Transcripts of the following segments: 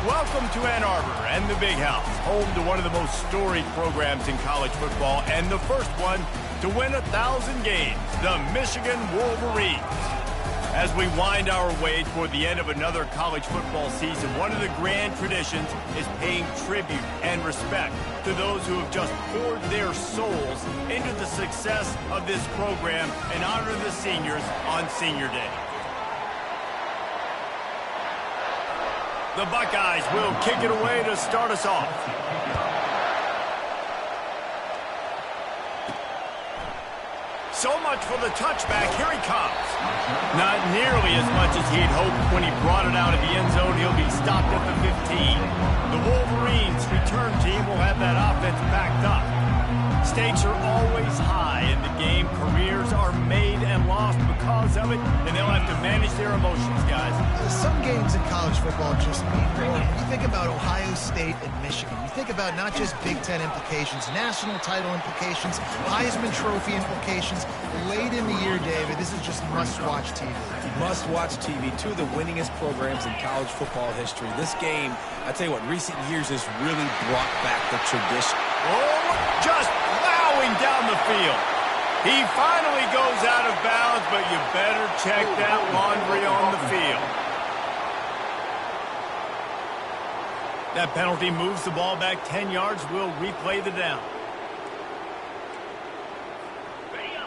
Welcome to Ann Arbor and the Big House, home to one of the most storied programs in college football and the first one to win 1,000 games, the Michigan Wolverines. As we wind our way toward the end of another college football season, one of the grand traditions is paying tribute and respect to those who have just poured their souls into the success of this program and honor the seniors on Senior Day. The Buckeyes will kick it away to start us off. So much for the touchback. Here he comes. Not nearly as much as he'd hoped when he brought it out of the end zone. He'll be stopped at the 15. The Wolverines' return team will have that offense backed up. Stakes are always high in the game. Careers are made and lost because of it, and they'll have to manage their emotions, guys. Some games in college football just mean more. When you think about Ohio State and Michigan, you think about not just Big Ten implications, national title implications, Heisman Trophy implications. Late in the year, David, this is just must-watch TV. Must-watch TV. Two of the winningest programs in college football history. This game, I tell you what, recent years has really brought back the tradition. Oh, just plowing down the field. He finally goes out of bounds, but you better check that laundry on the field. That penalty moves the ball back 10 yards. We'll replay the down.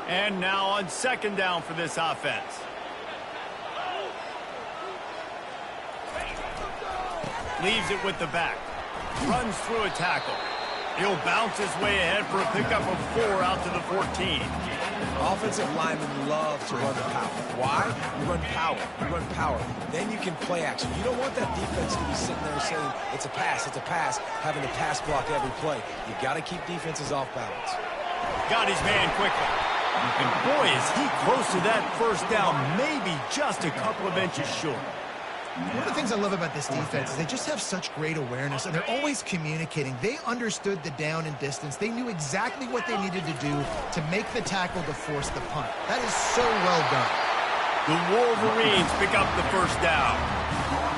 And now on second down for this offense. Leaves it with the back. Runs through a tackle. He'll bounce his way ahead for a pickup of 4 out to the 14. Offensive linemen love to run the power. Why? You run power. You run power. Then you can play action. You don't want that defense to be sitting there saying, it's a pass, having to pass block every play. You got to keep defenses off balance. Got his man quickly. And boy, is he close to that first down, maybe just a couple of inches short. One of the things I love about this defense is they just have such great awareness, and they're always communicating. They understood the down and distance. They knew exactly what they needed to do to make the tackle to force the punt. That is so well done. The Wolverines pick up the first down.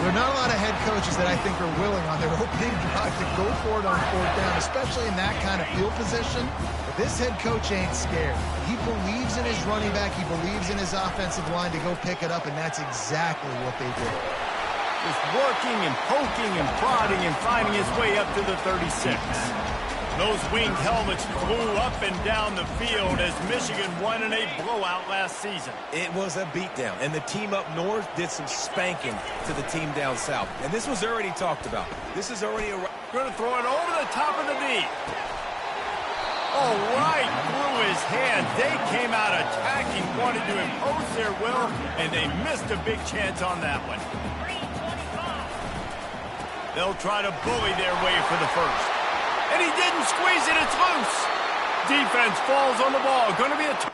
There are not a lot of head coaches that I think are willing on their opening drive to go for it on fourth down, especially in that kind of field position. But this head coach ain't scared. He believes in his running back. He believes in his offensive line to go pick it up, and that's exactly what they did. Just working and poking and prodding and finding his way up to the 36. Those winged helmets flew up and down the field as Michigan won in a blowout last season. It was a beatdown, and the team up north did some spanking to the team down south. And this was already talked about. This is already going to throw it over the top of the knee. Oh, right through his hand. They came out attacking, wanted to impose their will, and they missed a big chance on that one. They'll try to bully their way for the first. And he didn't squeeze it. It's loose. Defense falls on the ball. Going to be a...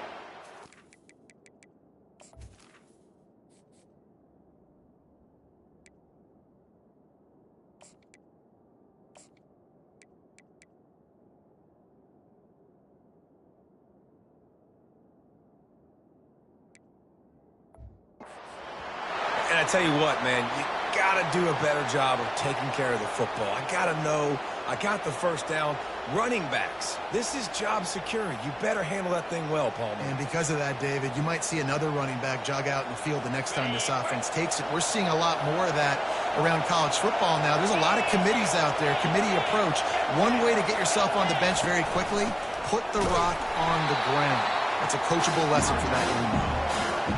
And I tell you what, man, you got to do a better job of taking care of the football. I got to know I got the first down. Running backs, this is job security. You better handle that thing well, Paul. And because of that, David, you might see another running back jog out in the field the next time this offense takes it. We're seeing a lot more of that around college football now. There's a lot of committees out there, committee approach. One way to get yourself on the bench very quickly, put the rock on the ground. That's a coachable lesson for that young man.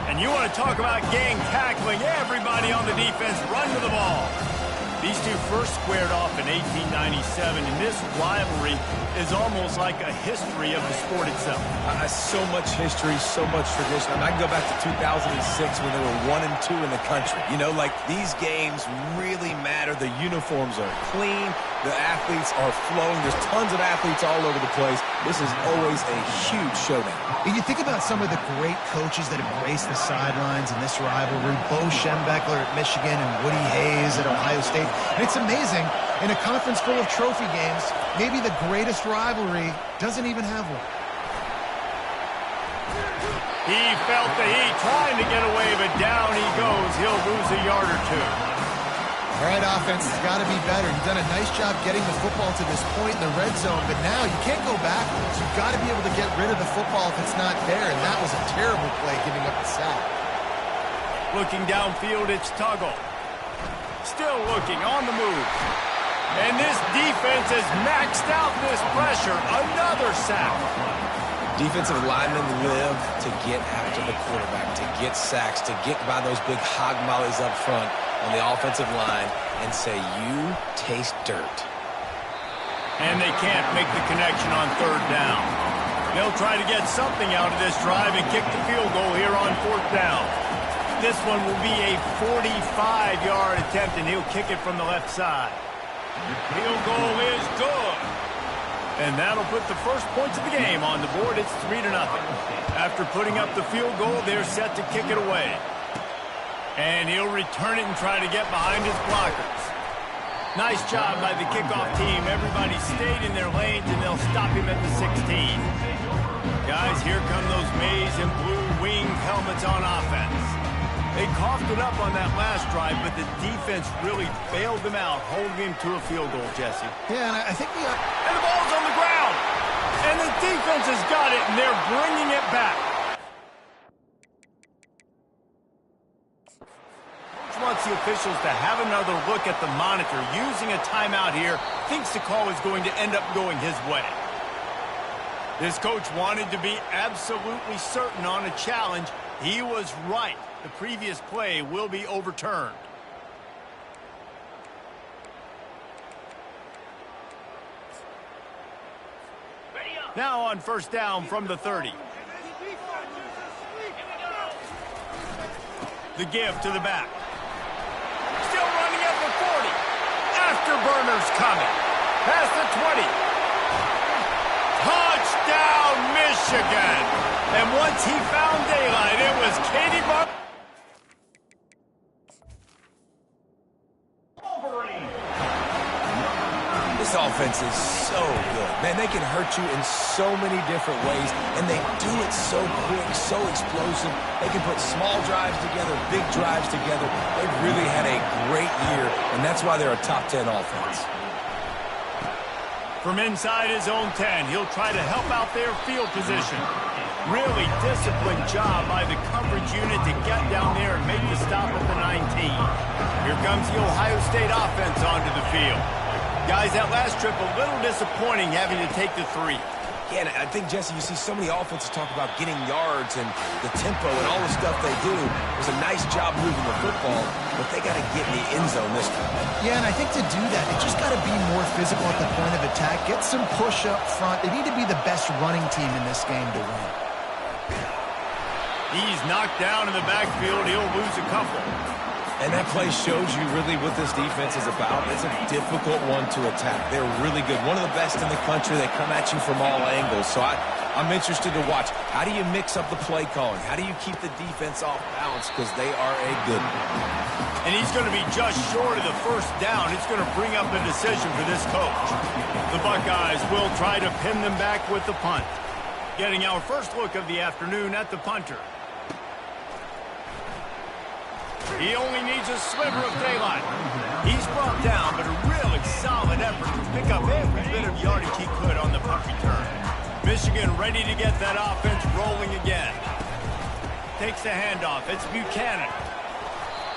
And you want to talk about gang tackling, everybody on the defense run to the ball. These two first squared off in 1897, and this rivalry is almost like a history of the sport itself. So much history, so much tradition. I mean, I can go back to 2006 when they were 1-2 in the country. You know, like, these games really matter. The uniforms are clean. The athletes are flowing. There's tons of athletes all over the place. This is always a huge showdown. And you think about some of the great coaches that embrace the sidelines in this rivalry. Bo Schembechler at Michigan and Woody Hayes at Ohio State. And it's amazing, in a conference full of trophy games, maybe the greatest rivalry doesn't even have one. He felt the heat, trying to get away, but down he goes. He'll lose a yard or two. All right, offense has got to be better. You've done a nice job getting the football to this point in the red zone, but now you can't go backwards. You've got to be able to get rid of the football if it's not there, and that was a terrible play giving up the sack. Looking downfield, it's Tuggle. Still looking, on the move. And this defense has maxed out this pressure. Another sack. Defensive linemen live to get after the quarterback, to get sacks, to get by those big hog mollies up front on the offensive line and say, you taste dirt. And they can't make the connection on third down. They'll try to get something out of this drive and kick the field goal here on fourth down. This one will be a 45-yard attempt, and he'll kick it from the left side. Field goal is good. And that'll put the first points of the game on the board. It's 3-0. After putting up the field goal, they're set to kick it away. And he'll return it and try to get behind his blockers. Nice job by the kickoff team. Everybody stayed in their lanes, and they'll stop him at the 16. Guys, here come those maize and blue wing helmets on offense. They coughed it up on that last drive, but the defense really bailed them out, holding him to a field goal, Jesse. Yeah, and I think we are... And the ball's on the ground. And the defense has got it, and they're bringing it back. Coach wants the officials to have another look at the monitor. Using a timeout here, thinks the call is going to end up going his way. This coach wanted to be absolutely certain on a challenge. He was right. The previous play will be overturned. Now on first down from the 30. The give to the back. Still running at the 40. Afterburners coming. Past the 20. Touchdown, Michigan. And once he found daylight, it was Katie Buck. This offense is so good. Man, they can hurt you in so many different ways, and they do it so quick, so explosive. They can put small drives together, big drives together. They've really had a great year, and that's why they're a top 10 offense. From inside his own 10, he'll try to help out their field position. Really disciplined job by the coverage unit to get down there and make the stop at the 19. Here comes the Ohio State offense onto the field. Guys, that last trip a little disappointing having to take the 3. Yeah, and I think, Jesse, you see so many offenses talk about getting yards and the tempo and all the stuff they do. It was a nice job moving the football, but they got to get in the end zone this time. Yeah, and I think to do that, they just got to be more physical at the point of attack, get some push up front. They need to be the best running team in this game to win. He's knocked down in the backfield. He'll lose a couple. And that play shows you really what this defense is about. It's a difficult one to attack. They're really good. One of the best in the country. They come at you from all angles. So I'm interested to watch. How do you mix up the play calling? How do you keep the defense off balance? Because they are a good one. And he's going to be just short of the first down. It's going to bring up a decision for this coach. The Buckeyes will try to pin them back with the punt. Getting our first look of the afternoon at the punter. He only needs a sliver of daylight. He's brought down, but a really solid effort to pick up every bit of yardage he could on the punt return. Michigan ready to get that offense rolling again. Takes the handoff. It's Buchanan.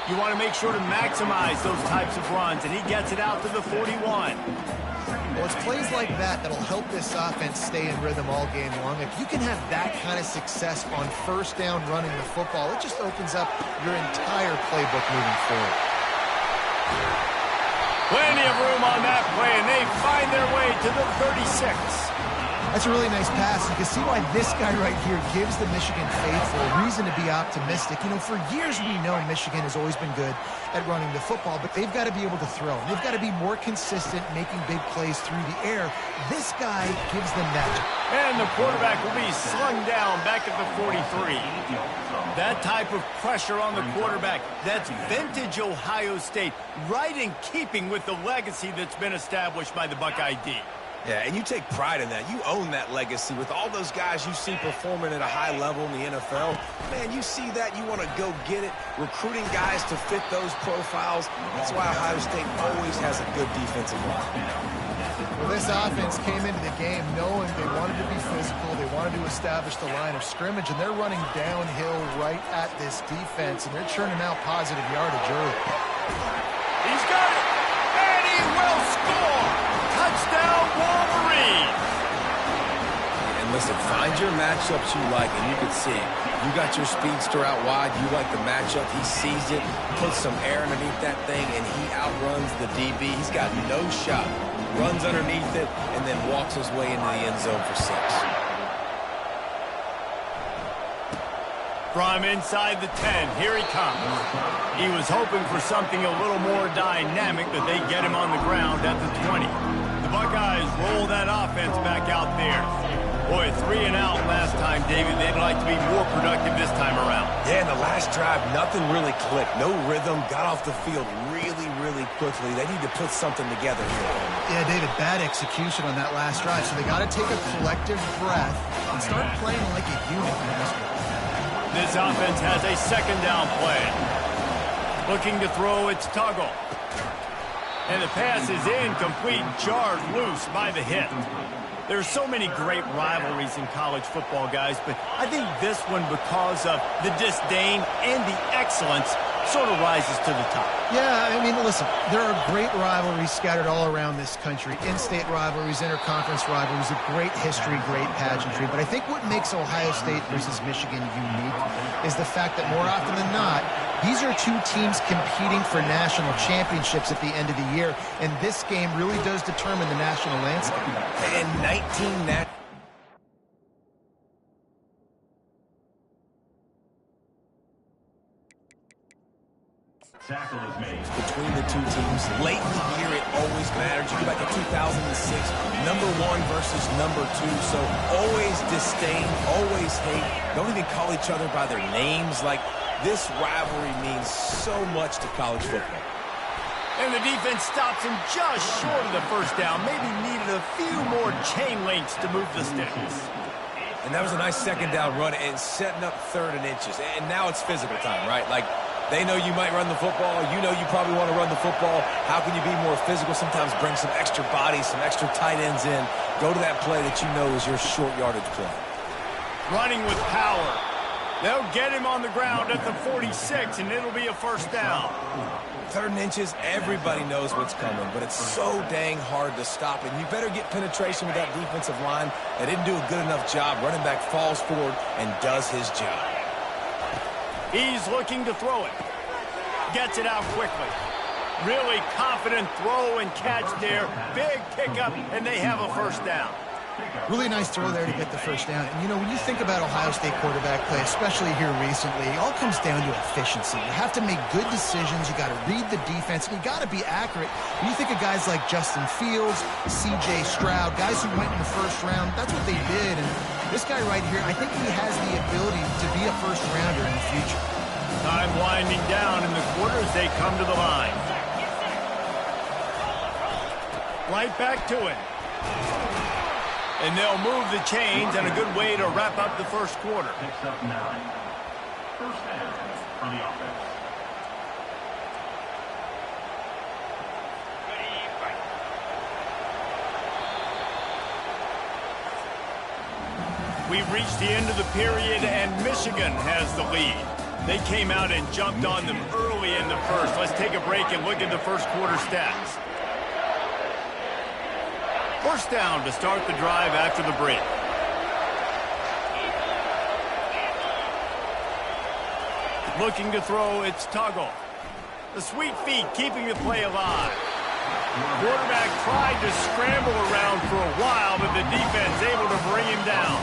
You want to make sure to maximize those types of runs, and he gets it out to the 41. Well, it's plays like that that'll help this offense stay in rhythm all game long. If you can have that kind of success on first down running the football, it just opens up your entire playbook moving forward. Plenty of room on that play, and they find their way to the 36. That's a really nice pass. You can see why this guy right here gives the Michigan faithful a reason to be optimistic. You know, for years we know Michigan has always been good at running the football, but they've got to be able to throw. They've got to be more consistent making big plays through the air. This guy gives them that. And the quarterback will be slung down back at the 43. That type of pressure on the quarterback, that's vintage Ohio State, right in keeping with the legacy that's been established by the Buckeye D. Yeah, and you take pride in that. You own that legacy with all those guys you see performing at a high level in the NFL. Man, you see that, you want to go get it. Recruiting guys to fit those profiles. That's why Ohio State always has a good defensive line. Well, this offense came into the game knowing they wanted to be physical. They wanted to establish the line of scrimmage, and they're running downhill right at this defense, and they're churning out positive yardage early. He's got it, and he will score. Touchdown, Wolverine. And listen, find your matchups you like, and you can see it. You got your speedster out wide. You like the matchup. He sees it, puts some air underneath that thing, and he outruns the DB. He's got no shot. Runs underneath it, and then walks his way into the end zone for 6. From inside the 10, here he comes. He was hoping for something a little more dynamic, but they get him on the ground at the 20. The Buckeyes roll that offense back out there. Boy, 3 and out last time, David. They'd like to be more productive this time around. Yeah, in the last drive, nothing really clicked. No rhythm. Got off the field really quickly. They need to put something together here. Yeah, David, bad execution on that last drive, so they got to take a collective breath and start playing like a unit in this one. This offense has a second down play. Looking to throw, it's Tuggle. And the pass is incomplete, jarred loose by the hit. There's so many great rivalries in college football, guys, but I think this one, because of the disdain and the excellence, sort of rises to the top. Yeah, I mean, listen, there are great rivalries scattered all around this country. In-state rivalries, interconference rivalries, a great history, great pageantry. But I think what makes Ohio State versus Michigan unique is the fact that more often than not, these are two teams competing for national championships at the end of the year. And this game really does determine the national landscape. And 19 Tackle is made. between the two teams. Late in the year, it always matters. You go back to 2006, number 1 versus number 2. So always disdain, always hate. Don't even call each other by their names. Like, this rivalry means so much to college football. And the defense stops him just short of the first down. Maybe needed a few more chain links to move the sticks. And that was a nice second down run and setting up 3rd and inches. And now it's physical time, right? Like, they know you might run the football. You know you probably want to run the football. How can you be more physical? Sometimes bring some extra bodies, some extra tight ends in. Go to that play that you know is your short yardage play. Running with power. They'll get him on the ground at the 46, and it'll be a first down. 3rd and inches, everybody knows what's coming, but it's so dang hard to stop. And you better get penetration with that defensive line. They didn't do a good enough job. Running back falls forward and does his job. He's looking to throw it. Gets it out quickly. Really confident throw and catch there. Big pickup, and they have a first down. Really nice throw there to get the first down. And, you know, when you think about Ohio State quarterback play, especially here recently, it all comes down to efficiency. You have to make good decisions. You got to read the defense. And you got to be accurate. When you think of guys like Justin Fields, C.J. Stroud, guys who went in the first round, that's what they did. And this guy right here, I think he has the ability to be a first-rounder in the future. Time winding down in the quarter as they come to the line. Right back to it. And they'll move the chains, and a good way to wrap up the first quarter. Picks up 9. First down for the offense. We've reached the end of the period, and Michigan has the lead. They came out and jumped on them early in the first. Let's take a break and look at the first quarter stats. First down to start the drive after the break. Looking to throw, it's Tuggle. The sweet feet keeping the play alive. Quarterback tried to scramble around for a while, but the defense able to bring him down.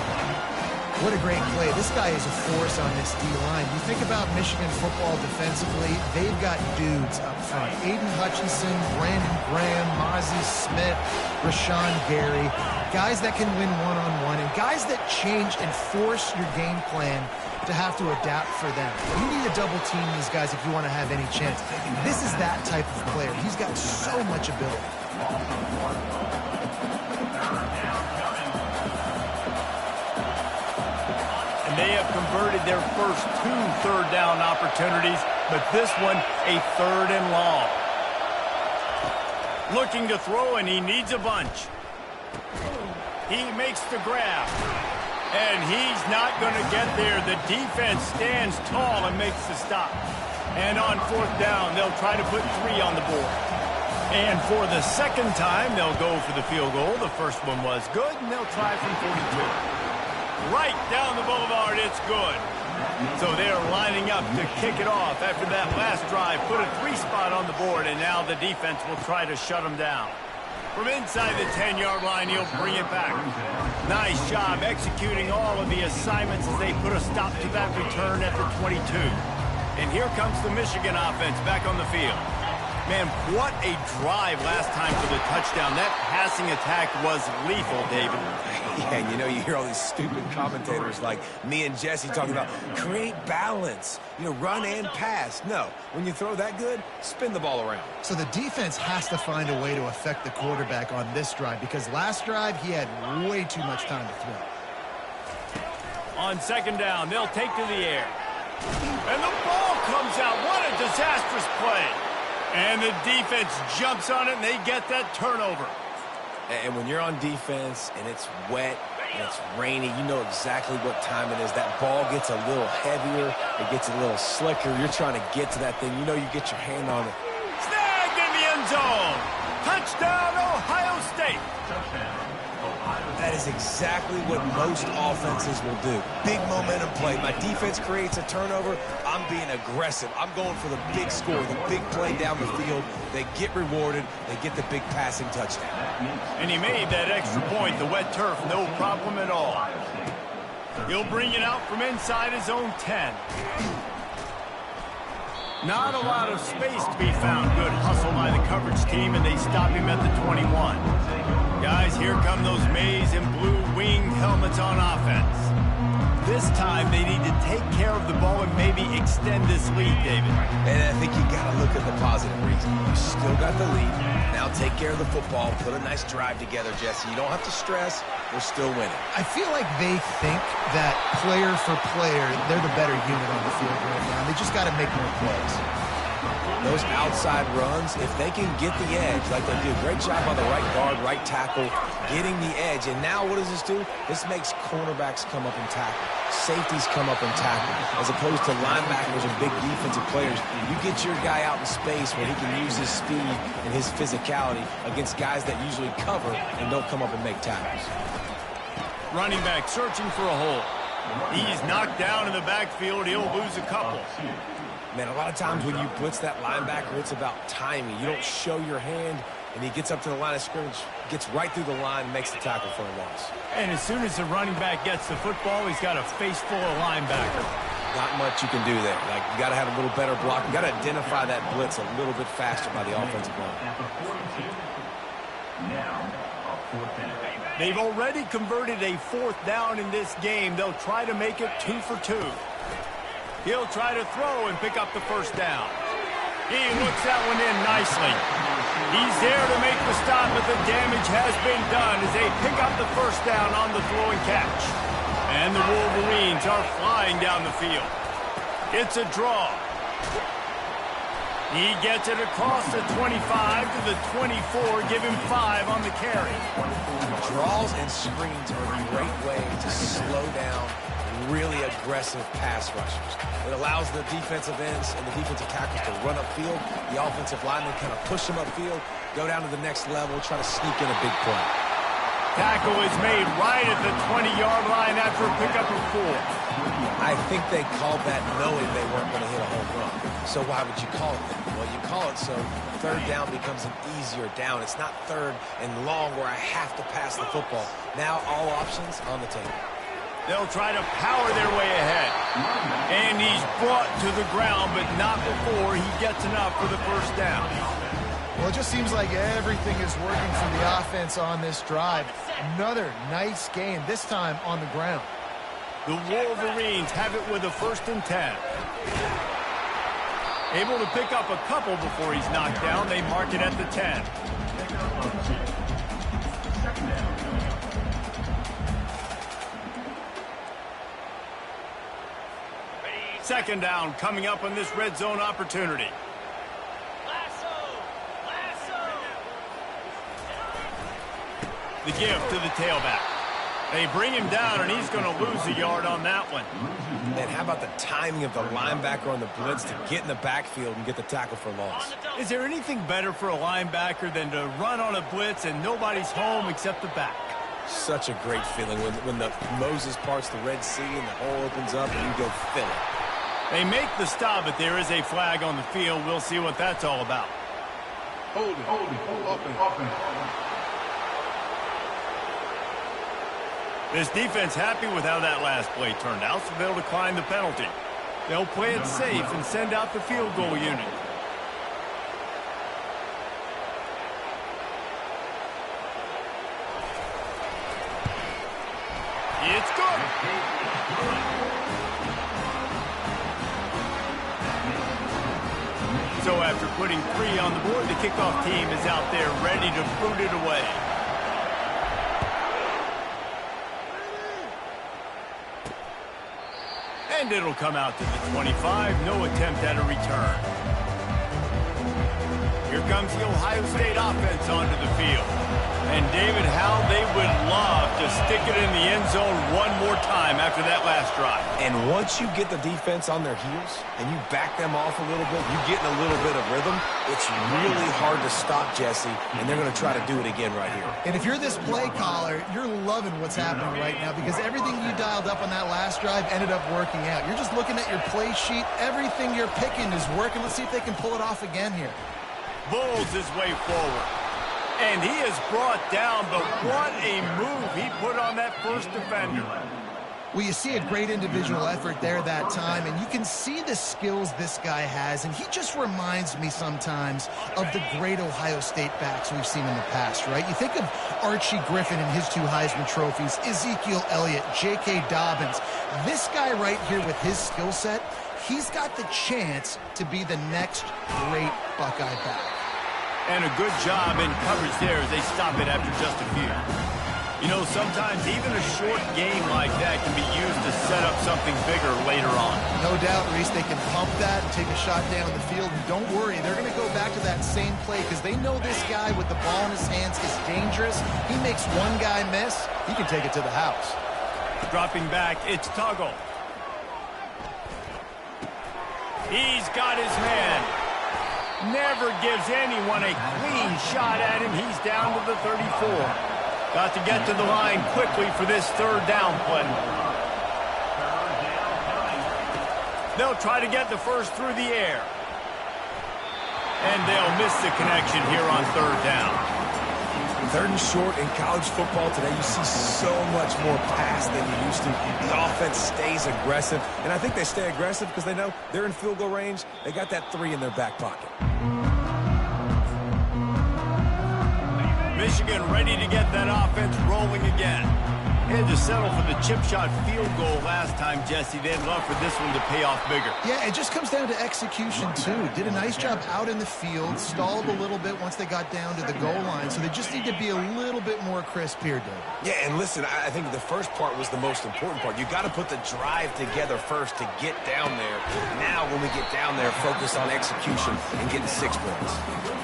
What a great play. This guy is a force on this D-line. You think about Michigan football defensively, they've got dudes up front. Aiden Hutchinson, Brandon Graham, Mozzie Smith, Rashawn Gary. Guys that can win one-on-one and guys that change and force your game plan to have to adapt for them. You need to double team these guys if you want to have any chance. This is that type of player. He's got so much ability. They have converted their first 2 third-down opportunities, but this one a 3rd and long. Looking to throw, and he needs a bunch. He makes the grab, and he's not going to get there. The defense stands tall and makes the stop. And on 4th down, they'll try to put 3 on the board. And for the 2nd time, they'll go for the field goal. The first one was good, and they'll try from 42. Right down the boulevard, it's good. So they're lining up to kick it off after that last drive. Put a 3 spot on the board, and now the defense will try to shut them down. From inside the 10-yard line, he'll bring it back. Nice job executing all of the assignments as they put a stop to that return at the 22. And here comes the Michigan offense back on the field. Man, what a drive last time for the touchdown. That passing attack was lethal, David. Yeah, and you know, you hear all these stupid commentators like me and Jesse talking about create balance, you know, run and pass. No, when you throw that good, spin the ball around. So the defense has to find a way to affect the quarterback on this drive because last drive he had way too much time to throw. On 2nd down, they'll take to the air. And the ball comes out. What a disastrous play. And the defense jumps on it, and they get that turnover. And when you're on defense and it's wet and it's rainy, you know exactly what time it is. That ball gets a little heavier. It gets a little slicker. You're trying to get to that thing. You know you get your hand on it. Snagged in the end zone. Touchdown, Ohio State. That is exactly what most offenses will do. Big momentum play. My defense creates a turnover. I'm being aggressive. I'm going for the big score, the big play down the field. They get rewarded. They get the big passing touchdown. And he made that extra point, the wet turf, no problem at all. He'll bring it out from inside his own 10. Not a lot of space to be found. Good hustle by the coverage team, and they stop him at the 21. Guys, here come those maize and blue winged helmets on offense. This time, they need to take care of the ball and maybe extend this lead, David. And I think you got to look at the positive reason. You still got the lead. Now take care of the football. Put a nice drive together, Jesse. You don't have to stress. We're still winning. I feel like they think that player for player, they're the better unit on the field right now. They just got to make more plays. Those outside runs, if they can get the edge, like they do, great job on the right guard, right tackle, getting the edge. And now what does this do? This makes cornerbacks come up and tackle. Safeties come up and tackle. As opposed to linebackers and big defensive players, you get your guy out in space where he can use his speed and his physicality against guys that usually cover and don't come up and make tackles. Running back searching for a hole. He's knocked down in the backfield. He'll lose a couple. Man, a lot of times when you blitz that linebacker, it's about timing. You don't show your hand, and he gets up to the line of scrimmage, gets right through the line, and makes the tackle for a loss. And as soon as the running back gets the football, he's got a face full of linebacker. Not much you can do there. Like, you got to have a little better block. You got to identify that blitz a little bit faster by the offensive line. They've already converted a 4th down in this game. They'll try to make it 2 for 2. He'll try to throw and pick up the 1st down. He looks that one in nicely. He's there to make the stop, but the damage has been done as they pick up the 1st down on the throw and catch. And the Wolverines are flying down the field. It's a draw. He gets it across the 25 to the 24, give him 5 on the carry. Draws and screens are a great way to slow down really aggressive pass rushers. It allows the defensive ends and the defensive tackles to run upfield. The offensive linemen kind of push them upfield, go down to the next level, try to sneak in a big play. Tackle is made right at the 20-yard line after a pickup of 4. I think they called that knowing they weren't going to hit a home run. So why would you call it that? Well, you call it so 3rd down becomes an easier down. It's not 3rd and long where I have to pass the football. Now all options on the table. They'll try to power their way ahead. And he's brought to the ground, but not before he gets enough for the 1st down. Well, it just seems like everything is working for the offense on this drive. Another nice game, this time on the ground. The Wolverines have it with a 1st and 10. Able to pick up a couple before he's knocked down. They mark it at the 10. Second down coming up on this red zone opportunity. The give to the tailback. They bring him down, and he's going to lose a yard on that one. And how about the timing of the linebacker on the blitz to get in the backfield and get the tackle for loss? Is there anything better for a linebacker than to run on a blitz and nobody's home except the back? Such a great feeling when the Moses parts the Red Sea and the hole opens up and you go fill it. They make the stop, but there is a flag on the field. We'll see what that's all about. Hold it. This defense happy with how that last play turned out, so they'll decline the penalty. They'll play it safe and send out the field goal unit. It's good. So after putting 3 on the board, the kickoff team is out there ready to boot it away. And it'll come out to the 25. No attempt at a return. Here comes the Ohio State offense onto the field. And David, how they would love to stick it in the end zone one more time after that last drive. And once you get the defense on their heels and you back them off a little bit, you get in a little bit of rhythm, it's really hard to stop, Jesse, and they're going to try to do it again right here. And if you're this play caller, you're loving what's happening right now because everything you dialed up on that last drive ended up working out. You're just looking at your play sheet. Everything you're picking is working. Let's see if they can pull it off again here. Bulls his way forward. And he is brought down, but what a move he put on that first defender. Well, you see a great individual effort there that time, and you can see the skills this guy has, and he just reminds me sometimes of the great Ohio State backs we've seen in the past, right? You think of Archie Griffin and his 2 Heisman trophies, Ezekiel Elliott, J.K. Dobbins. This guy right here with his skill set, he's got the chance to be the next great Buckeye back. And a good job in coverage there as they stop it after just a few. You know, sometimes even a short game like that can be used to set up something bigger later on. No doubt, Reese, they can pump that and take a shot down the field. And don't worry, they're going to go back to that same play because they know this guy with the ball in his hands is dangerous. He makes one guy miss, he can take it to the house. Dropping back, it's Tuggle. He's got his man. Never gives anyone a clean shot at him. He's down to the 34. Got to get to the line quickly for this third down play. They'll try to get the first through the air. And they'll miss the connection here on third down. Third and short in college football today, you see so much more pass than you used to. The offense stays aggressive, and I think they stay aggressive because they know they're in field goal range. They got that 3 in their back pocket. Michigan ready to get that offense rolling again. Had to settle for the chip shot field goal last time, Jesse. They'd love for this one to pay off bigger. Yeah, it just comes down to execution, too. Did a nice job out in the field, stalled a little bit once they got down to the goal line, so they just need to be a little bit more crisp here, Dave. Yeah, and listen, I think the first part was the most important part. You got to put the drive together first to get down there. Now, when we get down there, focus on execution and getting 6 points.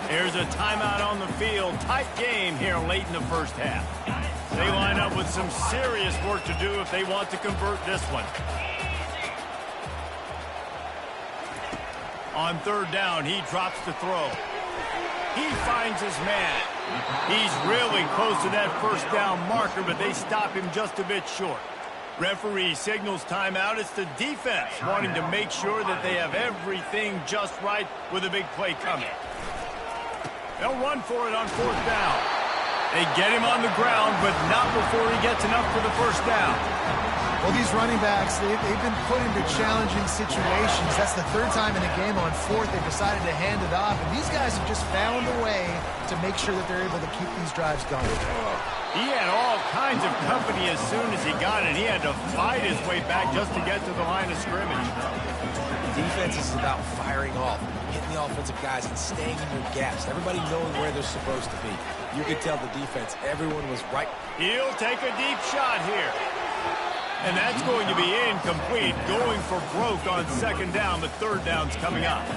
Here's a timeout on the field. Tight game here late in the first half. They line up with some serious work to do if they want to convert this one. On third down, he drops to throw. He finds his man. He's really close to that first down marker, but they stop him just a bit short. Referee signals timeout. It's the defense wanting to make sure that they have everything just right with a big play coming. They'll run for it on fourth down. They get him on the ground, but not before he gets enough for the first down. Well, these running backs, they've been put into challenging situations. That's the third time in a game on fourth they've decided to hand it off. And these guys have just found a way to make sure that they're able to keep these drives going. He had all kinds of company as soon as he got it. He had to fight his way back just to get to the line of scrimmage. Defense is about firing off, hitting the offensive guys, and staying in your gaps. Everybody knowing where they're supposed to be. You could tell the defense, everyone was right. He'll take a deep shot here. And that's going to be incomplete, going for broke on second down, but third down's coming up.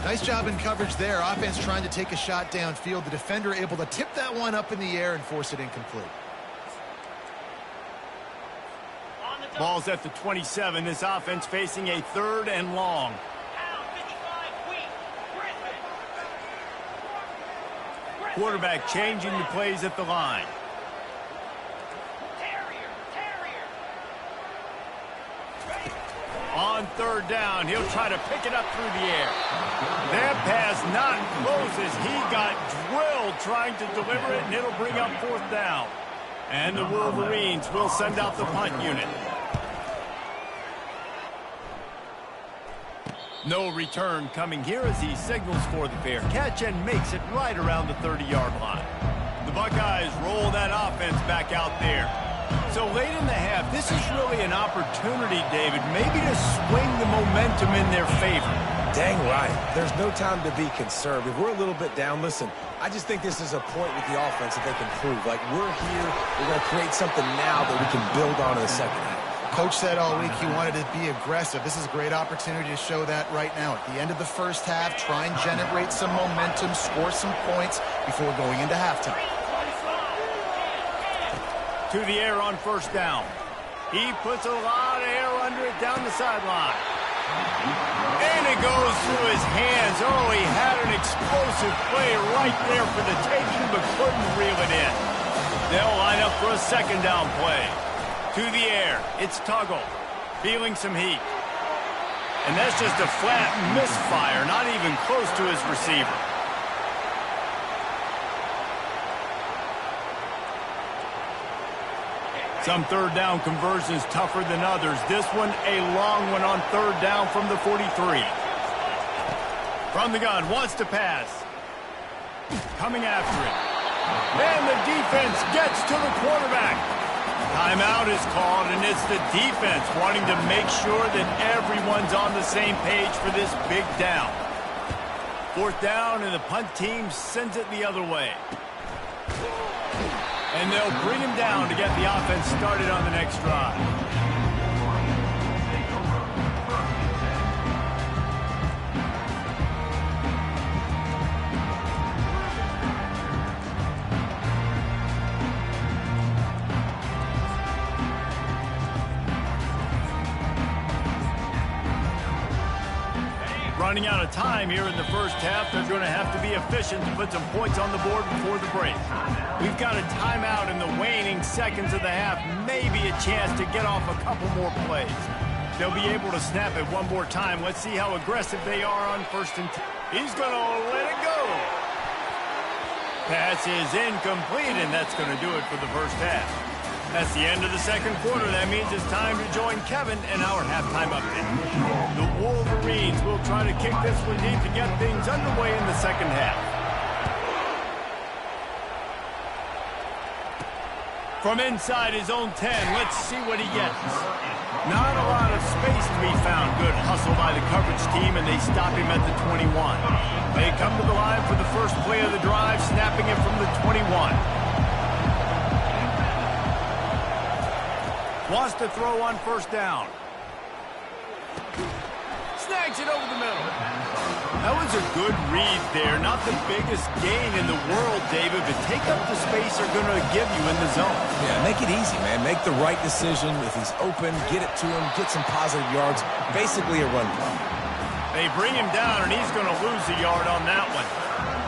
Nice job in coverage there. Offense trying to take a shot downfield. The defender able to tip that one up in the air and force it incomplete. Ball's at the 27. This offense facing a third and long. Quarterback changing the plays at the line. On third down, he'll try to pick it up through the air. That pass not close as he got drilled trying to deliver it, and it'll bring up fourth down. And the Wolverines will send out the punt unit. No return coming here as he signals for the fair catch and makes it right around the 30-yard line. The Buckeyes roll that offense back out there. So late in the half, this is really an opportunity, David, maybe to swing the momentum in their favor. Dang right. There's no time to be conserved. If we're a little bit down, listen, I just think this is a point with the offense that they can prove. Like, we're here, we're going to create something now that we can build on in the second half. Coach said all week he wanted to be aggressive. This is a great opportunity to show that right now. At the end of the first half, try and generate some momentum, score some points before going into halftime. To the air on first down. He puts a lot of air under it down the sideline. And it goes through his hands. Oh, he had an explosive play right there for the taking, but couldn't reel it in. They'll line up for a second down play. To the air, it's Tuggle, feeling some heat. And that's just a flat misfire, not even close to his receiver. Some third down conversions tougher than others. This one, a long one on third down from the 43. From the gun, wants to pass. Coming after it. And the defense gets to the quarterback. Timeout is called, and it's the defense wanting to make sure that everyone's on the same page for this big down. Fourth down, and the punt team sends it the other way. And they'll bring him down to get the offense started on the next drive. Running out of time here in the first half. They're going to have to be efficient to put some points on the board before the break. We've got a timeout in the waning seconds of the half. Maybe a chance to get off a couple more plays. They'll be able to snap it one more time. Let's see how aggressive they are on first and 10. He's going to let it go. Pass is incomplete, and that's going to do it for the first half. That's the end of the second quarter. That means it's time to join Kevin in our halftime update. The Wolverines will try to kick this one deep to get things underway in the second half. From inside his own 10, let's see what he gets. Not a lot of space to be found. Good hustle by the coverage team, and they stop him at the 21. They come to the line for the first play of the drive, snapping it from the 21. Wants to throw on first down. Snags it over the middle. That was a good read there. Not the biggest gain in the world, David, but take up the space they're going to give you in the zone. Yeah, make it easy, man. Make the right decision. If he's open, get it to him, get some positive yards. Basically a run play. They bring him down, and he's going to lose a yard on that one.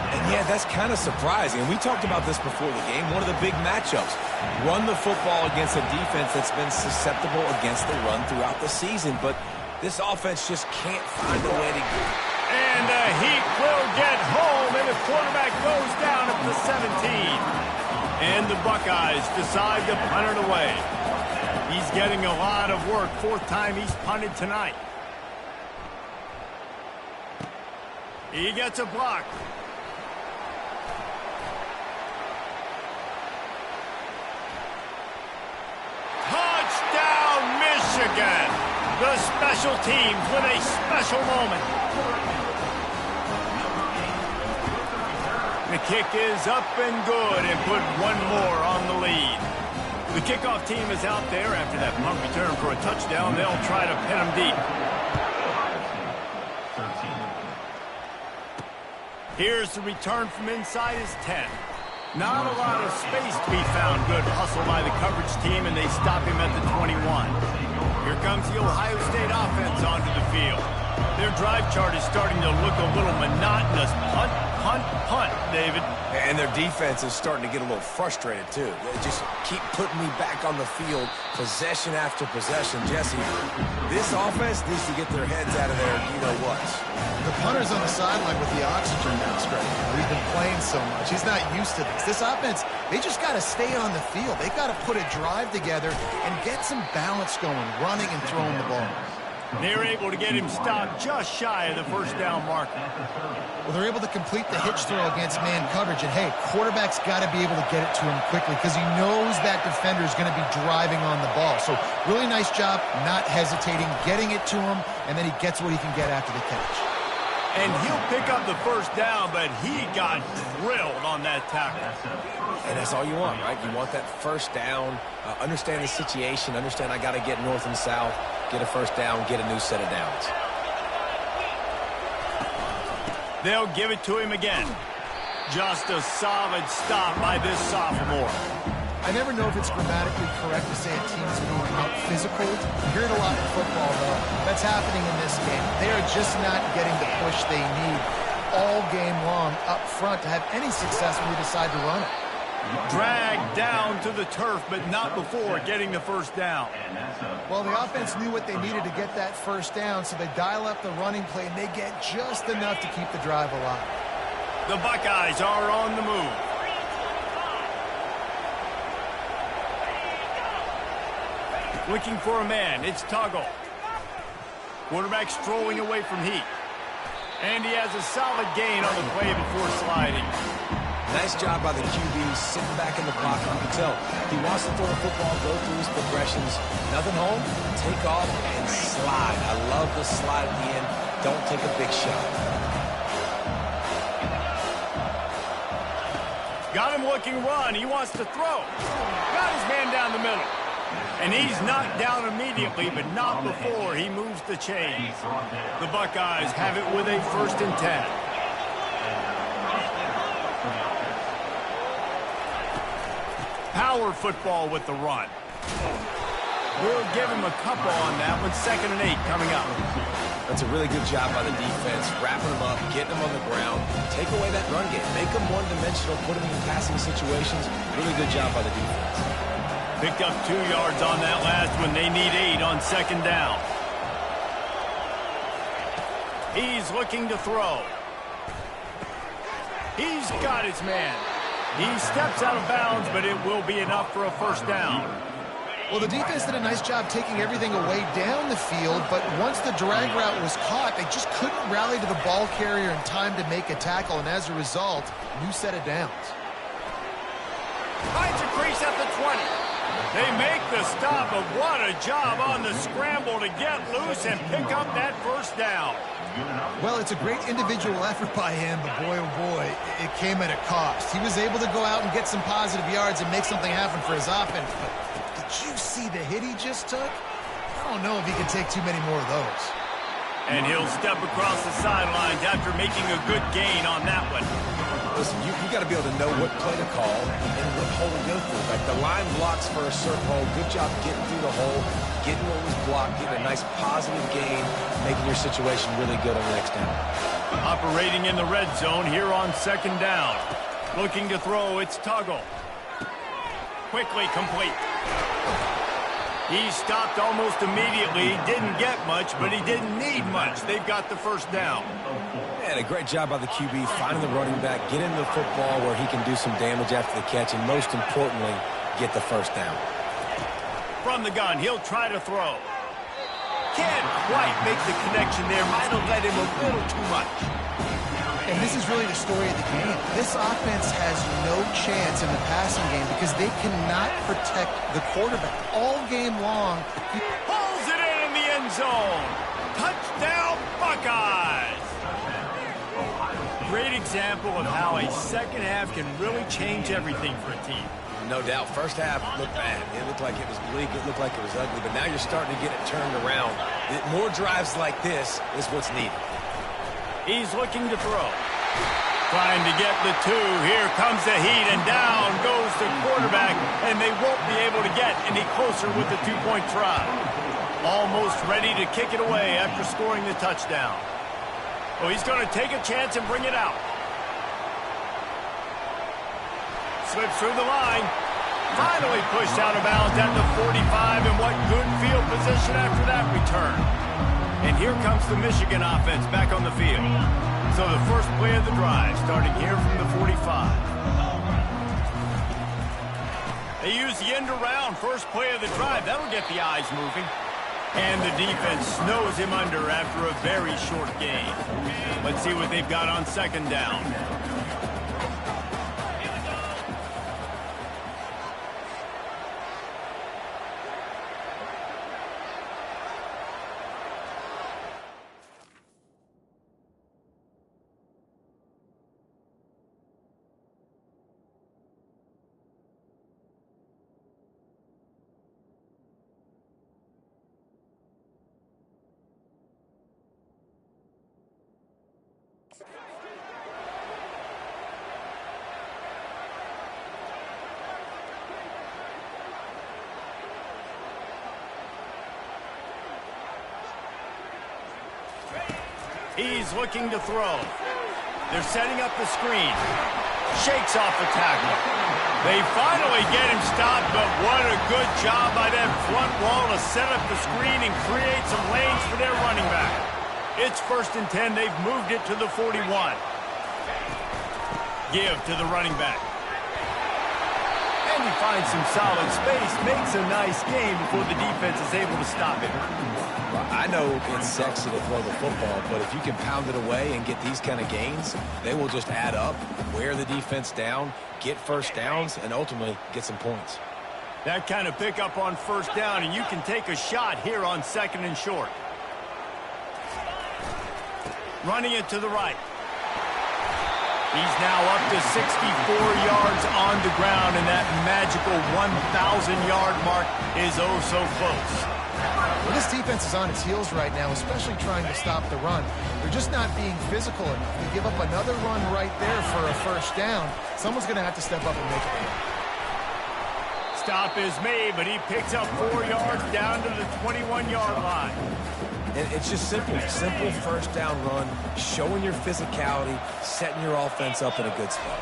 And yeah, that's kind of surprising. And we talked about this before the game. One of the big matchups. Run the football against a defense that's been susceptible against the run throughout the season. But this offense just can't find a way to get it. And the Heat will get home, and the quarterback goes down at the 17. And the Buckeyes decide to punt it away. He's getting a lot of work. Fourth time he's punted tonight. He gets a block. Touchdown, Michigan! The special teams with a special moment. The kick is up and good, and put one more on the lead. The kickoff team is out there after that punt return for a touchdown. They'll try to pin them deep. Here's the return from inside his 10. Not a lot of space to be found. Good hustle by the coverage team, and they stop him at the 21. Here comes the Ohio State offense onto the field. Their drive chart is starting to look a little monotonous. Punt, punt, punt, David. And their defense is starting to get a little frustrated, too. They just keep putting me back on the field, possession after possession. Jesse, this offense needs to get their heads out of their you-know-what. The punter's on the sideline with the oxygen mask right now. He's been playing so much. He's not used to this. This offense, they just got to stay on the field. They've got to put a drive together and get some balance going, running and throwing the ball. They're able to get him stopped just shy of the first down marker. Well, they're able to complete the hitch throw against man coverage. And, hey, quarterback's got to be able to get it to him quickly because he knows that defender is going to be driving on the ball. So really nice job not hesitating, getting it to him, and then he gets what he can get after the catch. And he'll pick up the first down, but he got drilled on that tackle. And that's all you want, right? You want that first down, understand the situation, understand I got to get north and south, get a first down, get a new set of downs. They'll give it to him again. Just a solid stop by this sophomore. I never know if it's grammatically correct to say a team's being out physical. You hear it a lot in football, though. That's happening in this game. They are just not getting the push they need all game long up front to have any success when they decide to run it. Dragged down to the turf, but not before getting the first down. Well, the offense knew what they needed to get that first down, so they dial up the running play, and they get just enough to keep the drive alive. The Buckeyes are on the move. Looking for a man. It's Tuggle. Quarterback strolling away from Heat. And he has a solid gain on the play before sliding. Nice job by the QB sitting back in the pocket. You can tell he wants to throw the football, go through his progressions. Nothing home, take off and slide. I love the slide at the end. Don't take a big shot. Got him looking run. He wants to throw. Got his man down the middle. And he's knocked down immediately, but not before he moves the chains. The Buckeyes have it with a 1st and 10. Power football with the run. We'll give him a couple on that one. 2nd and 8 coming up. That's a really good job by the defense, wrapping them up, getting them on the ground, take away that run game, make them one-dimensional, put them in passing situations. Really good job by the defense. Picked up 2 yards on that last one. They need 8 on 2nd down. He's looking to throw. He's got his man. He steps out of bounds, but it will be enough for a 1st down. Well, the defense did a nice job taking everything away down the field, but once the drag route was caught, they just couldn't rally to the ball carrier in time to make a tackle, and as a result, new set of downs. Finds a crease at the 20. They make the stop, but what a job on the scramble to get loose and pick up that 1st down. Well, it's a great individual effort by him, but boy, oh boy, it came at a cost. He was able to go out and get some positive yards and make something happen for his offense, but did you see the hit he just took? I don't know if he can take too many more of those. And he'll step across the sidelines after making a good gain on that one. Listen, you got to be able to know what play to call and what hole to go through. Like the line blocks for a certain hole. Good job getting through the hole, getting what was blocked, getting a nice positive gain, making your situation really good on the next down. Operating in the red zone here on 2nd down. Looking to throw, it's Tuggle. Quickly complete. He stopped almost immediately. He didn't get much, but he didn't need much. They've got the 1st down. And a great job by the QB finding the running back, getting the football where he can do some damage after the catch, and most importantly, get the 1st down. From the gun, he'll try to throw. Can't quite make the connection there. Might have led him a little too much. And this is really the story of the game. This offense has no chance in the passing game because they cannot protect the quarterback all game long. He pulls it in the end zone. Touchdown, Buckeyes! Great example of how a 2nd half can really change everything for a team. No doubt. First half looked bad. It looked like it was bleak. It looked like it was ugly. But now you're starting to get it turned around. More drives like this is what's needed. He's looking to throw. Trying to get the 2. Here comes the heat, and down goes the quarterback, and they won't be able to get any closer with the 2-point try. Almost ready to kick it away after scoring the touchdown. Oh, he's going to take a chance and bring it out. Slips through the line. Finally pushed out of bounds at the 45, and what good field position after that return. And here comes the Michigan offense back on the field. So the first play of the drive starting here from the 45. They use the end around first play of the drive. That'll get the eyes moving. And the defense snows him under after a very short game. Let's see what they've got on second down. He's looking to throw. They're setting up the screen. Shakes off the tackle. They finally get him stopped, but what a good job by that front wall to set up the screen and create some lanes for their running back. It's 1st and 10. They've moved it to the 41. Give to the running back. And he finds some solid space, makes a nice game before the defense is able to stop it. I know it's sexy to throw the football, but if you can pound it away and get these kind of gains, they will just add up, wear the defense down, get first downs, and ultimately get some points. That kind of pickup on first down, and you can take a shot here on 2nd and short. Running it to the right. He's now up to 64 yards on the ground, and that magical 1,000-yard mark is oh so close. Well, this defense is on its heels right now, especially trying to stop the run. They're just not being physical enough. They give up another run right there for a first down. Someone's going to have to step up and make it. Stop is made, but he picks up 4 yards down to the 21-yard line. And it's just simple first down run, showing your physicality, setting your offense up in a good spot.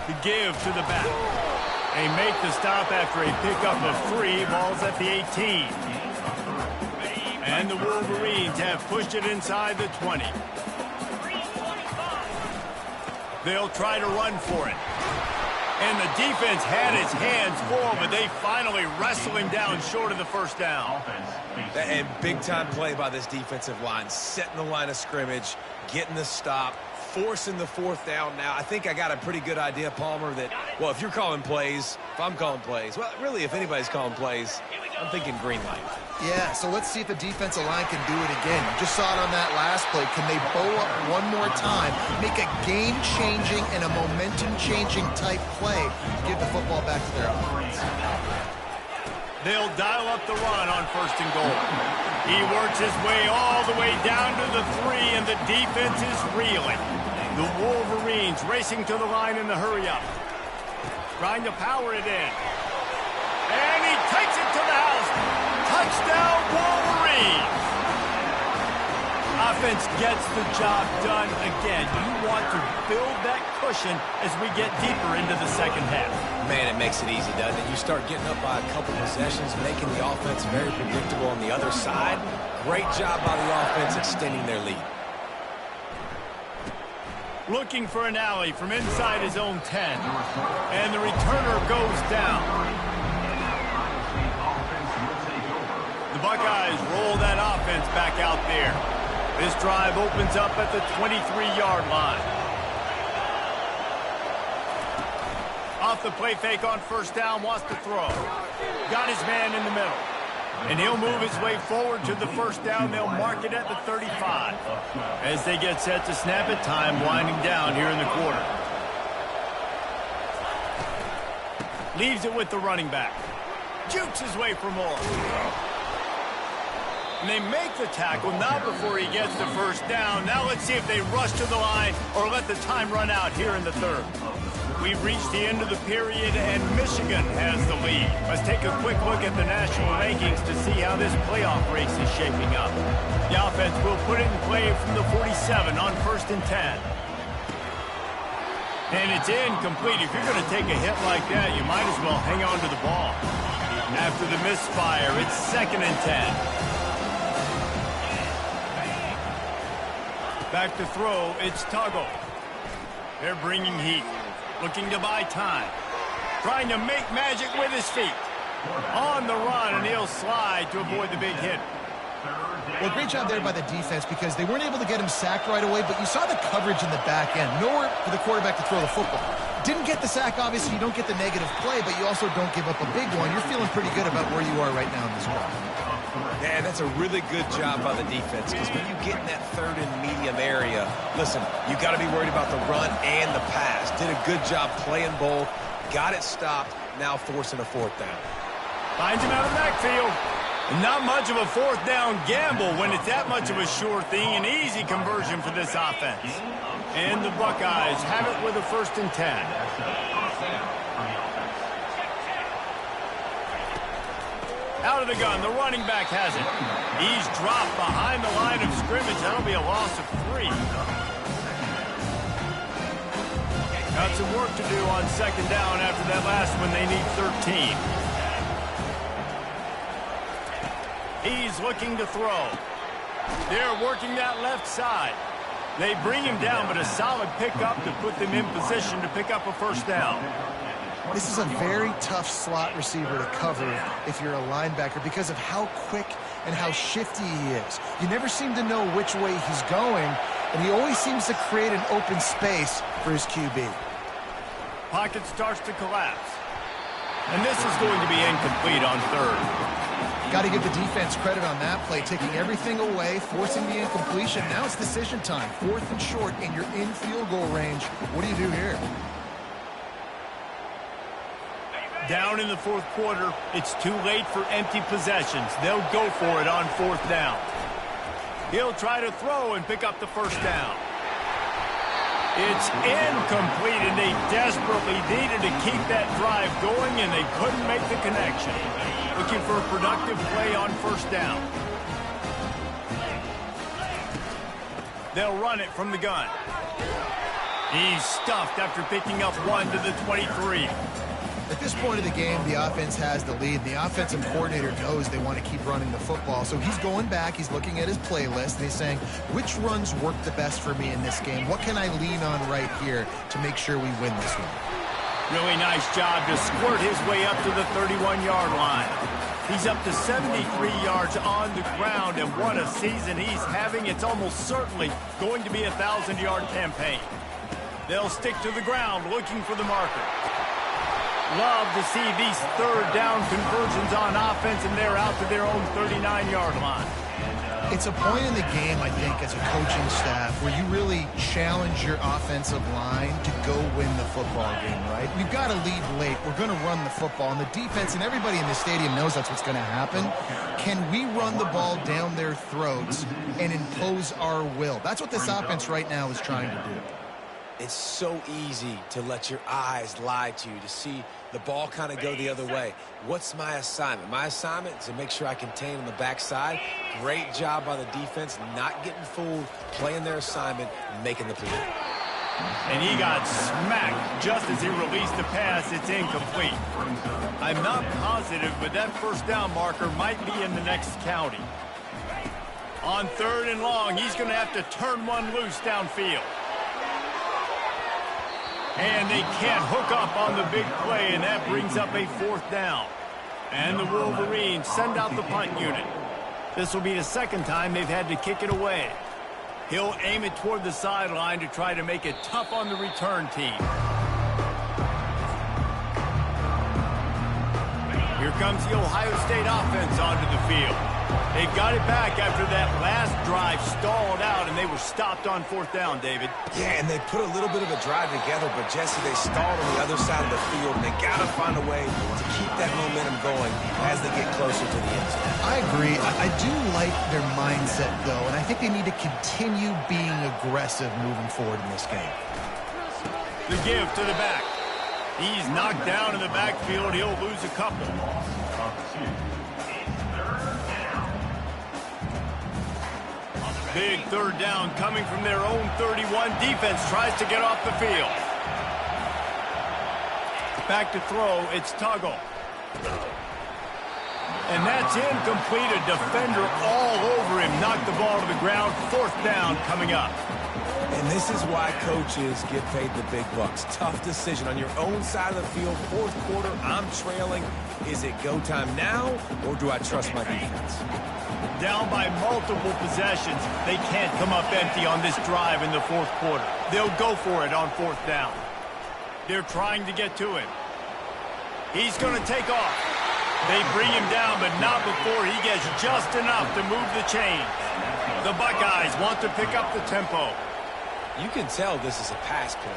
The give to the back. They make the stop after a pickup of 3. Ball's at the 18. And the Wolverines have pushed it inside the 20. They'll try to run for it. And the defense had its hands full, but they finally wrestle him down short of the first down. And big-time play by this defensive line, setting the line of scrimmage, getting the stop, forcing the 4th down now. I think I got a pretty good idea, Palmer, that, well, if you're calling plays, if I'm calling plays, well, really, if anybody's calling plays, I'm thinking green light. Yeah, so let's see if the defensive line can do it again. You just saw it on that last play. Can they bow up one more time, make a game-changing and a momentum-changing type play, give the football back to their offense? They'll dial up the run on 1st and goal. He works his way all the way down to the 3, and the defense is reeling. The Wolverines racing to the line in the hurry-up. Trying to power it in. And he takes it to the house. Touchdown, Wolverines! Offense gets the job done again. You want to build that cushion as we get deeper into the second half. Man, it makes it easy, doesn't it? You start getting up by a couple possessions, making the offense very predictable on the other side. Great job by the offense extending their lead. Looking for an alley from inside his own 10. And the returner goes down. The Buckeyes roll that offense back out there. This drive opens up at the 23-yard line. Off the play fake on 1st down, wants to throw. Got his man in the middle. And he'll move his way forward to the 1st down. They'll mark it at the 35. As they get set to snap it, time winding down here in the quarter. Leaves it with the running back. Jukes his way for more. And they make the tackle, not before he gets the first down. Now let's see if they rush to the line or let the time run out here in the third. We've reached the end of the period, and Michigan has the lead. Let's take a quick look at the national rankings to see how this playoff race is shaping up. The offense will put it in play from the 47 on 1st and 10. And it's incomplete. If you're going to take a hit like that, you might as well hang on to the ball. After the misfire, it's 2nd and 10. Back to throw, it's Tuggle. They're bringing heat, looking to buy time, trying to make magic with his feet. On the run, and he'll slide to avoid the big hit. Well, great job there by the defense because they weren't able to get him sacked right away, but you saw the coverage in the back end. Nowhere for the quarterback to throw the football. Didn't get the sack, obviously. You don't get the negative play, but you also don't give up a big one. You're feeling pretty good about where you are right now in this one. Man, that's a really good job by the defense because when you get in that 3rd and medium area, listen, you got to be worried about the run and the pass. Did a good job playing both, got it stopped, now forcing a 4th down. Finds him out of the backfield. Not much of a 4th down gamble when it's that much of a sure thing. An easy conversion for this offense. And the Buckeyes have it with a 1st and 10. Out of the gun, the running back has it. He's dropped behind the line of scrimmage. That'll be a loss of 3. Got some work to do on 2nd down after that last one. They need 13. He's looking to throw. They're working that left side. They bring him down, but a solid pickup to put them in position to pick up a 1st down. This is a very tough slot receiver to cover if you're a linebacker because of how quick and how shifty he is. You never seem to know which way he's going, and he always seems to create an open space for his QB. Pocket starts to collapse. And this is going to be incomplete on 3rd. Got to give the defense credit on that play, taking everything away, forcing the incompletion. Now it's decision time. 4th and short, and you're in field goal range. What do you do here? Down in the 4th quarter, it's too late for empty possessions. They'll go for it on 4th down. He'll try to throw and pick up the 1st down. It's incomplete, and they desperately needed to keep that drive going, and they couldn't make the connection. Looking for a productive play on 1st down. They'll run it from the gun. He's stuffed after picking up 1 to the 23. At this point of the game, the offense has the lead. The offensive coordinator knows they want to keep running the football. So he's going back, he's looking at his playlist, and he's saying, which runs work the best for me in this game? What can I lean on right here to make sure we win this one? Really nice job to squirt his way up to the 31-yard line. He's up to 73 yards on the ground, and what a season he's having. It's almost certainly going to be a 1,000-yard campaign. They'll stick to the ground looking for the marker. Love to see these 3rd down conversions on offense, and they're out to their own 39-yard line. It's a point in the game, I think, as a coaching staff, where you really challenge your offensive line to go win the football game, right? We've got to lead late. We're going to run the football, and the defense and everybody in the stadium knows that's what's going to happen. Can we run the ball down their throats and impose our will? That's what this offense right now is trying to do. It's so easy to let your eyes lie to you, to see the ball kind of go the other way. What's my assignment? My assignment is to make sure I contain on the backside. Great job by the defense, not getting fooled, playing their assignment, making the play. And he got smacked just as he released the pass. It's incomplete. I'm not positive, but that 1st down marker might be in the next county. On 3rd and long, he's going to have to turn one loose downfield. And they can't hook up on the big play, and that brings up a 4th down. And the Wolverines send out the punt unit. This will be the 2nd time they've had to kick it away. He'll aim it toward the sideline to try to make it tough on the return team. Here comes the Ohio State offense onto the field. They got it back after that last drive stalled out, and they were stopped on 4th down, David. Yeah, and they put a little bit of a drive together, but, Jesse, they stalled on the other side of the field, and they got to find a way to keep that momentum going as they get closer to the end zone. I agree. I do like their mindset, though, and I think they need to continue being aggressive moving forward in this game. The give to the back. He's knocked down in the backfield. He'll lose a couple. Big 3rd down coming from their own 31. Defense tries to get off the field. Back to throw. It's Tuggle. And that's incomplete. A defender all over him. Knocked the ball to the ground. 4th down coming up. And this is why coaches get paid the big bucks. Tough decision on your own side of the field. 4th quarter, I'm trailing. Is it go time now, or do I trust my defense? Down by multiple possessions. They can't come up empty on this drive in the 4th quarter. They'll go for it on 4th down. They're trying to get to him. He's going to take off. They bring him down, but not before he gets just enough to move the chains. The Buckeyes want to pick up the tempo. You can tell this is a pass play.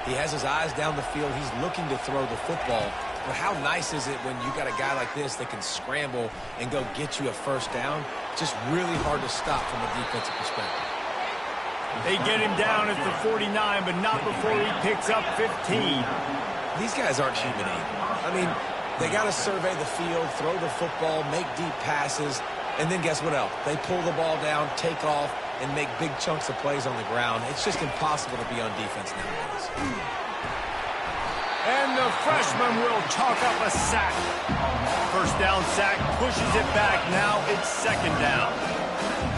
He has his eyes down the field. He's looking to throw the football. But how nice is it when you got a guy like this that can scramble and go get you a 1st down? Just really hard to stop from a defensive perspective. They get him down at the 49, but not before he picks up 15. These guys aren't human either. I mean, they got to survey the field, throw the football, make deep passes, and then guess what else? They pull the ball down, take off, and make big chunks of plays on the ground. It's just impossible to be on defense nowadays. And the freshman will chalk up a sack. 1st down sack, pushes it back. Now it's 2nd down.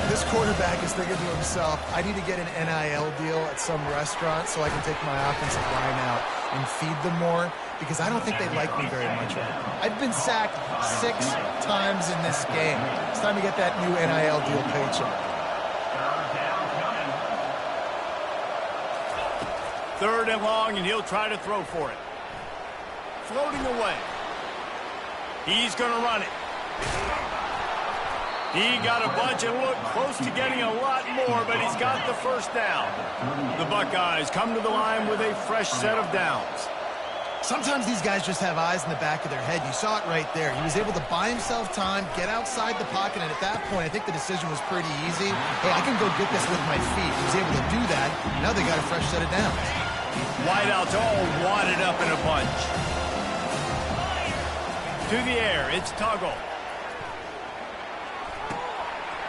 This quarterback is thinking to himself, I need to get an NIL deal at some restaurant so I can take my offensive line out and feed them more, because I don't think they like me very much right now. I've been sacked 6 times in this game. It's time to get that new NIL deal paycheck. 3rd and long, and he'll try to throw for it. Floating away. He's going to run it. He got a bunch and looked close to getting a lot more, but he's got the 1st down. The Buckeyes come to the line with a fresh set of downs. Sometimes these guys just have eyes in the back of their head. You saw it right there. He was able to buy himself time, get outside the pocket, and at that point, I think the decision was pretty easy. Hey, I can go get this with my feet. He was able to do that. Now they got a fresh set of downs. Wideouts all wadded up in a bunch. To the air, it's Tuggle.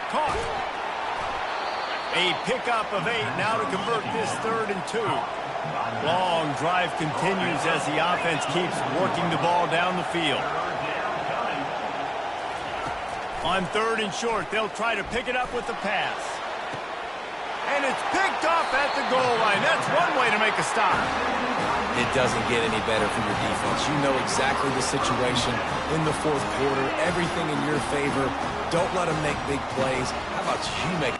Caught. A pickup of 8 now to convert this 3rd and 2. Long drive continues as the offense keeps working the ball down the field. On 3rd and short, they'll try to pick it up with the pass. And it's picked off at the goal line. That's one way to make a stop. It doesn't get any better for your defense. You know exactly the situation in the 4th quarter. Everything in your favor. Don't let them make big plays. How about you make...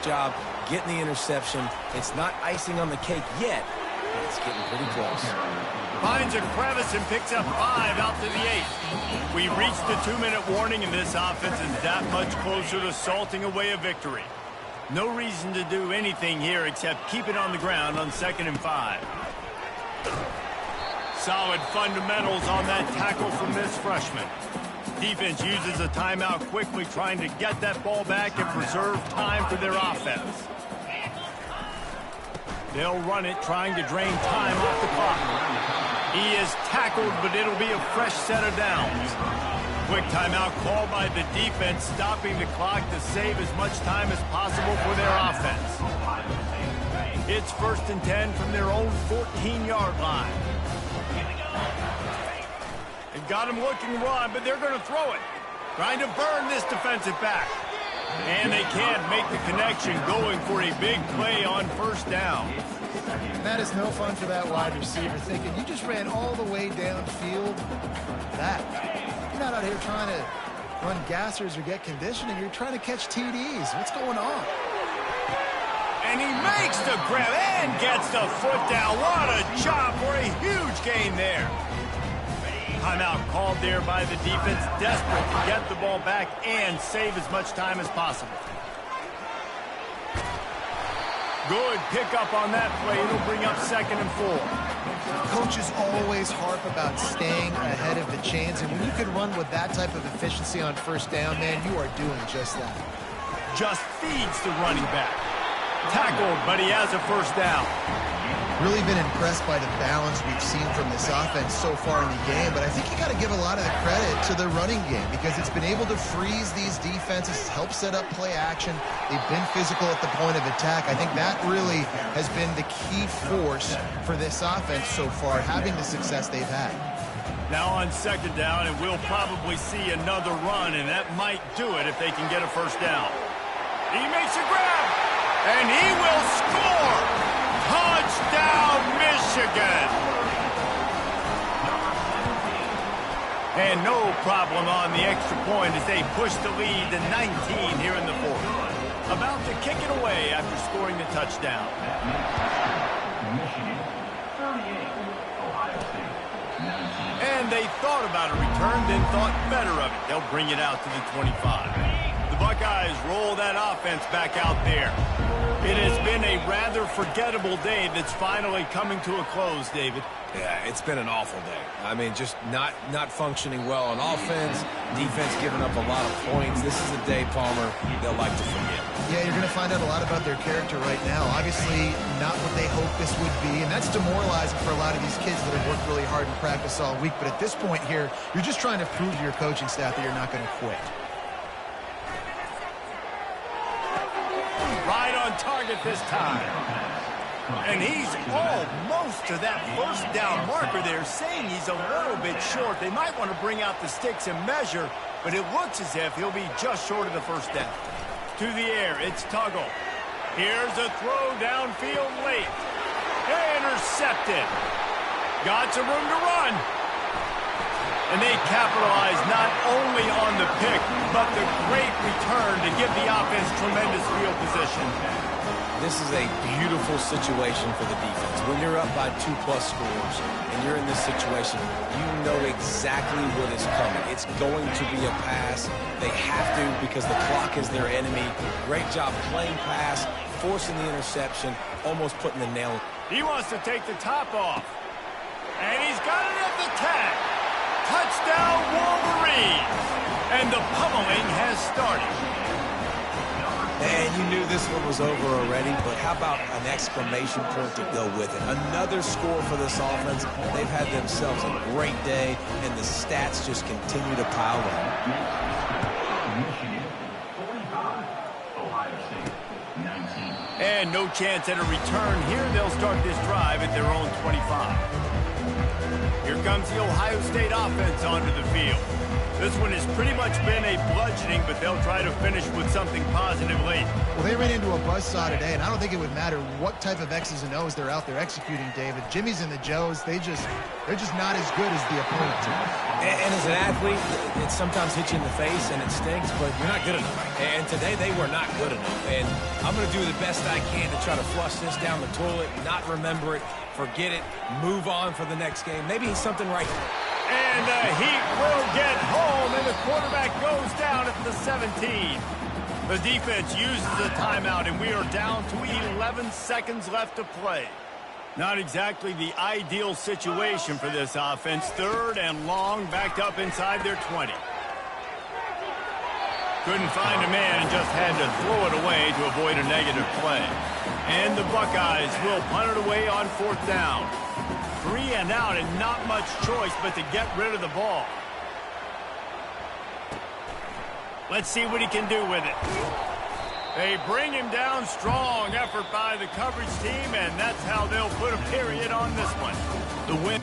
job getting the interception. It's not icing on the cake yet, but it's getting pretty close. Finds a crevice and picks up 5 out to the 8. We reached the 2-minute warning, and this offense is that much closer to salting away a victory. No reason to do anything here except keep it on the ground on 2nd and 5. Solid fundamentals on that tackle from this freshman. Defense uses a timeout quickly, trying to get that ball back and preserve time for their offense. They'll run it, trying to drain time off the clock. He is tackled, but it'll be a fresh set of downs. Quick timeout called by the defense, stopping the clock to save as much time as possible for their offense. It's 1st and 10 from their own 14-yard line. They've got him looking to run, but they're going to throw it. Trying to burn this defensive back. And they can't make the connection, going for a big play on 1st down. That is no fun for that wide receiver, thinking you just ran all the way downfield. You're not out here trying to run gassers or get conditioning. You're trying to catch TDs. What's going on? And he makes the grab and gets the foot down. What a job for a huge gain there. Timeout called there by the defense, desperate to get the ball back and save as much time as possible. Good pickup on that play. It'll bring up 2nd and 4. Coaches always harp about staying ahead of the chains, and when you can run with that type of efficiency on 1st down, man, you are doing just that. Just feeds the running back. Tackled, but he has a 1st down. Really been impressed by the balance we've seen from this offense so far in the game, but I think you got to give a lot of the credit to the running game because it's been able to freeze these defenses, help set up play action. They've been physical at the point of attack. I think that really has been the key force for this offense so far, having the success they've had. Now on 2nd down, and we'll probably see another run, and that might do it if they can get a 1st down. He makes a grab, and he will score! Touchdown, Michigan! And no problem on the extra point as they push the lead to 19 here in the 4th. About to kick it away after scoring the touchdown. Michigan, 38, Ohio State, 19. And they thought about a return, then thought better of it. They'll bring it out to the 25. The Buckeyes roll that offense back out there. It has been a rather forgettable day that's finally coming to a close, David. Yeah, it's been an awful day. I mean, just not functioning well on offense, defense giving up a lot of points. This is a day, Palmer, they'll like to forget. Yeah, you're going to find out a lot about their character right now. Obviously, not what they hoped this would be, and that's demoralizing for a lot of these kids that have worked really hard in practice all week. But at this point here, you're just trying to prove to your coaching staff that you're not going to quit. Right on target this time. And he's almost to that 1st down marker there, saying he's a little bit short. They might want to bring out the sticks and measure, but it looks as if he'll be just short of the 1st down. To the air, it's Tuggle. Here's a throw downfield late. Intercepted. Got some room to run. And they capitalize not only on the pick, but the great return to give the offense tremendous field position. This is a beautiful situation for the defense. When you're up by 2+ scores and you're in this situation, you know exactly what is coming. It's going to be a pass. They have to because the clock is their enemy. Great job playing pass, forcing the interception, almost putting the nail. He wants to take the top off. And he's got it at the tag. Touchdown, Wolverines! And the pummeling has started. And you knew this one was over already, but how about an exclamation point to go with it? Another score for this offense. They've had themselves a great day, and the stats just continue to pile up. Michigan, 45, Ohio State, 19. And no chance at a return here. They'll start this drive at their own 25. Here comes the Ohio State offense onto the field. This one has pretty much been a bludgeoning, but they'll try to finish with something positive late. Well, they ran into a buzzsaw today, and I don't think it would matter what type of X's and O's they're out there executing, David. Jimmy's and the Joes, they're just not as good as the opponent team. And as an athlete, it sometimes hits you in the face and it stinks, but you're not good enough. And today they were not good enough. And I'm going to do the best I can to try to flush this down the toilet, not remember it, forget it, move on for the next game. Maybe something right here. And the Heat will get home, and the quarterback goes down at the 17. The defense uses the timeout, and we are down to 11 seconds left to play. Not exactly the ideal situation for this offense. 3rd and long, backed up inside their 20. Couldn't find a man and just had to throw it away to avoid a negative play. And the Buckeyes will punt it away on 4th down. 3 and out and not much choice but to get rid of the ball. Let's see what he can do with it. They bring him down. Strong effort by the coverage team, and that's how they'll put a period on this one. The win.